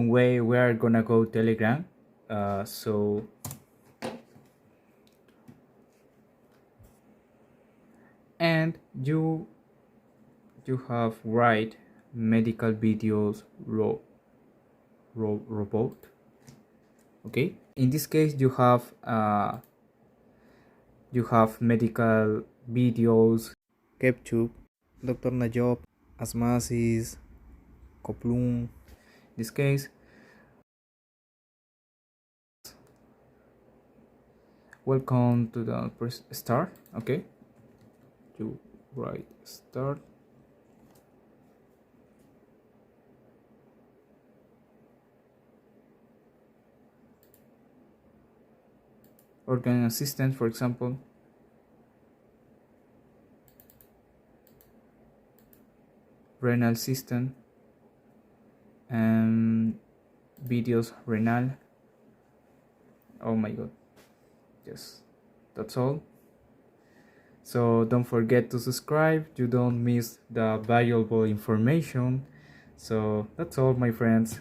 way we are gonna go Telegram. So and you have write medical videos robot. Okay, in this case you have medical videos Kepchuk, Dr. Najob, Asmasis, Koplung. In this case, welcome to the press start. Okay, you write start. Organ assistant, for example. Renal system and videos renal. Oh my god, yes, that's all. So don't forget to subscribe, you don't miss the valuable information. So that's all, my friends.